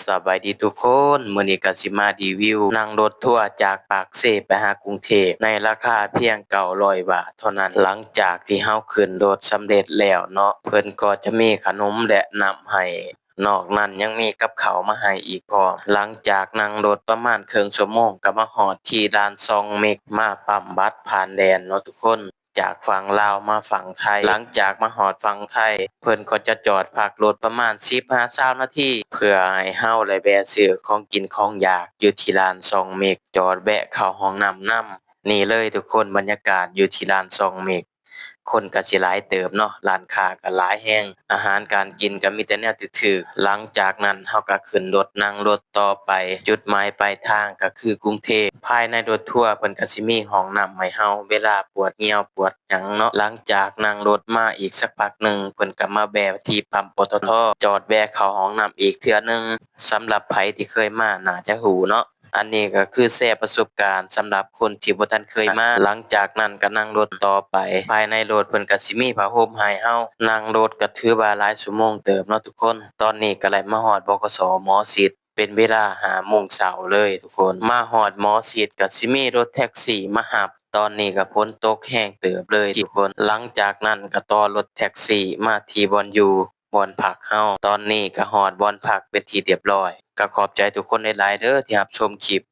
สบายดีทุกคนมื้อนี้ก็สิมารีวิวนั่งรถทัวร์จากปากเซไปหากรุงเทพในราคาเพียง900บาทเท่านั้นหลังจากที่เฮาขึ้นรถสำเร็จแล้วเนาะเพิ่นก็จะมีขนมและน้ำให้นอกนั้นยังมีกับข้าวมาให้อีกพร้อมหลังจากนั่งรถประมาณครึ่งชั่วโมงก็มาฮอดที่ด่านซองเม็กมาปั๊มบัตรผ่านแดนเนาะทุกคนจากฝั่งลาวมาฝั่งไทยหลังจากมาฮอดฝั่งไทยเพิ่นก็จะจอดพักรถประมาณ15-20นาทีเพื่อให้เฮาได้แวะซื้อของกินของอยากอยู่ที่ร้านซองเม็กจอดแวะเข้าห้องน้ำนำนี่เลยทุกคนบรรยากาศอยู่ที่ร้านซองเม็กคนก็สิหลายเติบเนาะร้านค้าก็หลายแฮงอาหารการกินก็มีแต่แนวถึกๆหลังจากนั้นเฮาก็ขึ้นรถนั่งรถต่อไปจุดหมายปลายทางก็คือกรุงเทพภายในรถทัวร์เพิ่นก็สิมีห้องน้ำให้เฮาเวลาปวดเหี่ยวปวดหยังเนาะหลังจากนั่งรถมาอีกสักพักหนึ่งเพิ่นก็มาแวะที่ปั๊มปตท.จอดแวะเข้าห้องน้ำอีกเทื่อหนึ่งสำหรับไผที่เคยมาน่าจะรู้เนาะอันนี้ก็คือแชร์ประสบการณ์สำหรับคนที่บ่ทันเคยมาหลังจากนั้นก็นั่งรถต่อไปภายในรถเพิ่นก็สิมีผ้าห่มให้เฮานั่งรถก็ถือว่าหลายชั่วโมงเติบเนาะทุกคนตอนนี้ก็ได้มาฮอดบขสหมอชิดเป็นเวลา5โมงเช้าเลยทุกคนมาฮอดหมอชิดก็สิมีรถแท็กซี่มารับตอนนี้ก็ฝนตกแรงเติบเลยทุกคนหลังจากนั้นก็ต่อรถแท็กซี่มาที่บ่อนอยู่บ่อนพักเฮาตอนนี้ก็ฮอดบ่อนพักเป็นที่เรียบร้อยก็ขอบใจทุกคนหลายๆเด้อที่รับชมคลิป